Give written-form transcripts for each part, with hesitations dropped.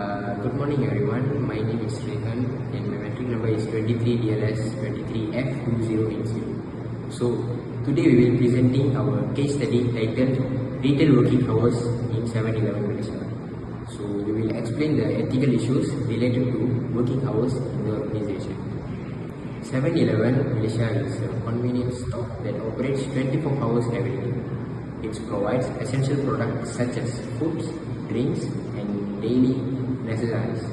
Good morning everyone, my name is Rehan and my matric number is 23DLS23F2080. So today we will be presenting our case study titled Retail Working Hours in 7-Eleven Malaysia. So we will explain the ethical issues related to working hours in the organization. 7-Eleven Malaysia is a convenience store that operates 24 hours every day. It provides essential products such as foods, drinks and daily necessities.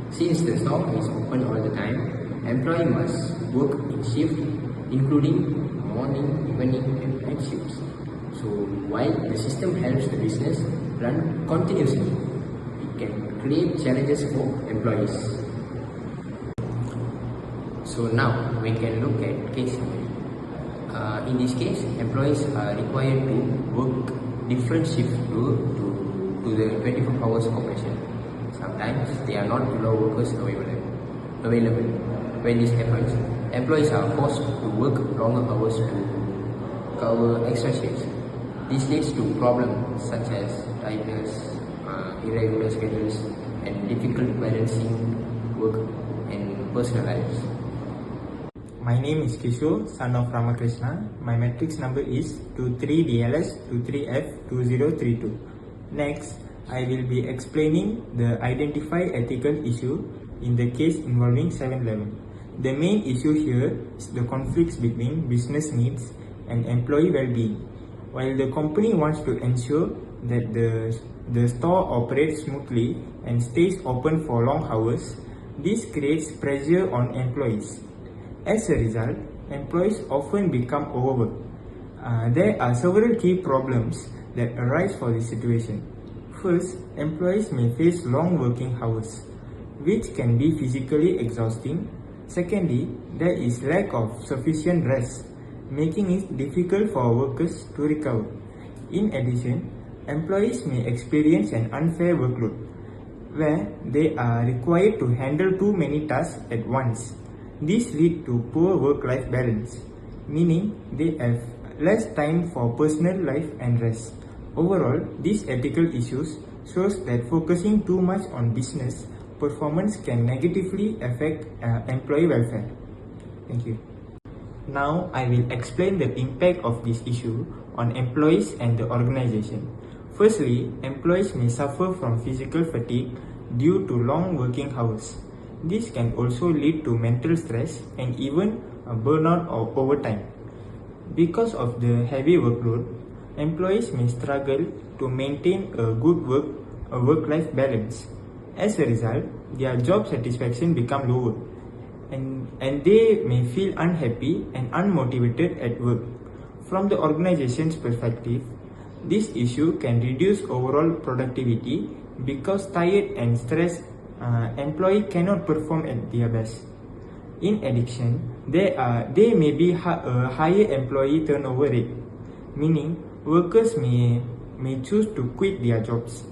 Since the store is open all the time, employee must work in shift including morning, evening and night shifts. So while the system helps the business run continuously, it can create challenges for employees. So now we can look at case summary. In this case, employees are required to work different shifts to the 24 hours operation. Sometimes they are not allow workers available. When this happens, employees are forced to work longer hours to cover extra shifts. This leads to problems such as tiredness, irregular schedules, and difficult balancing work and personal lives. My name is Kishore, son of Ramakrishna. My matrix number is 23DLS23F2032. Next, I will be explaining the identified ethical issue in the case involving 7-Eleven. The main issue here is the conflicts between business needs and employee well-being. While the company wants to ensure that the store operates smoothly and stays open for long hours, this creates pressure on employees. As a result, employees often become overworked. There are several key problems that arise for this situation. First, employees may face long working hours, which can be physically exhausting. Secondly, there is lack of sufficient rest, making it difficult for workers to recover. In addition, employees may experience an unfair workload, where they are required to handle too many tasks at once. This leads to poor work-life balance, meaning they have less time for personal life and rest. Overall, these ethical issues shows that focusing too much on business performance can negatively affect employee welfare. Thank you. Now, I will explain the impact of this issue on employees and the organization. Firstly, employees may suffer from physical fatigue due to long working hours. This can also lead to mental stress and even a burnout or overtime. Because of the heavy workload, employees may struggle to maintain a good work-life balance. As a result, their job satisfaction becomes lower and they may feel unhappy and unmotivated at work. From the organization's perspective, this issue can reduce overall productivity because tired and stressed employee cannot perform at their best. In addition, there may be a higher employee turnover rate, meaning workers may choose to quit their jobs.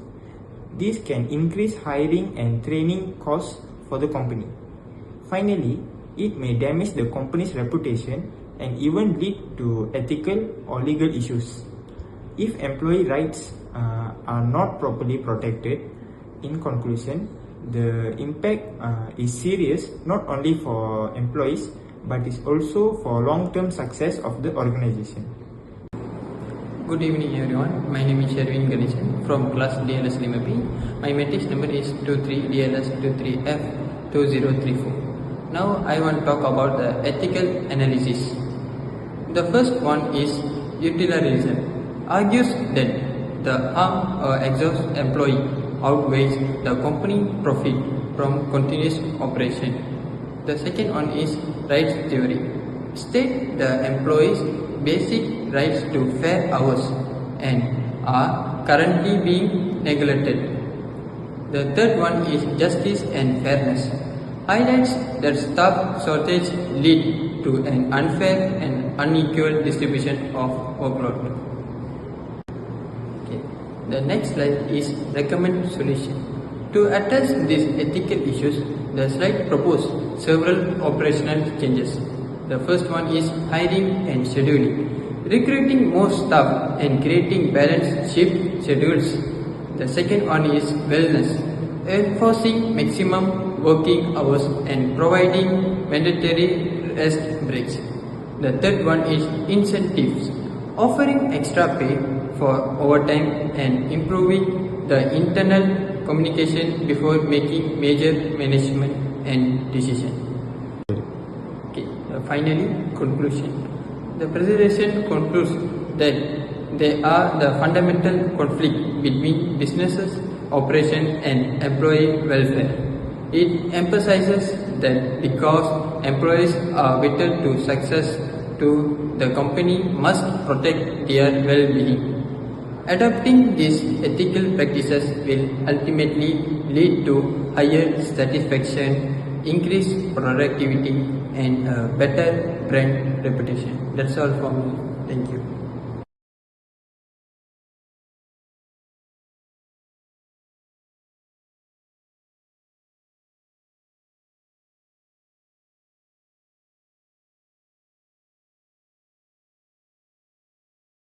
This can increase hiring and training costs for the company. Finally, it may damage the company's reputation and even lead to ethical or legal issues. If employee rights are not properly protected, in conclusion, the impact is serious not only for employees but is also for long-term success of the organization. Good evening everyone, my name is Sherwin Ganeshan from class DLS 5B. My matrix number is 23DLS23F2034. Now I want to talk about the ethical analysis. The first one is utilitarianism. Argues that the harm or exhaust employee outweighs the company profit from continuous operation. The second one is rights theory. State the employees' basic rights to fair hours and are currently being neglected. The third one is justice and fairness. Highlights that staff shortage lead to an unfair and unequal distribution of workload. The next slide is recommend solution. To address these ethical issues, the slide proposes several operational changes. The first one is hiring and scheduling. Recruiting more staff and creating balanced shift schedules. The second one is wellness. enforcing maximum working hours and providing mandatory rest breaks. The third one is incentives, offering extra pay for overtime and improving the internal communication before making major management and decisions. Okay, finally, conclusion. The presentation concludes that there are the fundamental conflict between businesses, operation and employee welfare. It emphasizes that because employees are vital to success to the company must protect their well-being. Adopting these ethical practices will ultimately lead to higher satisfaction, increased productivity and a better brand reputation. That's all from me. Thank you.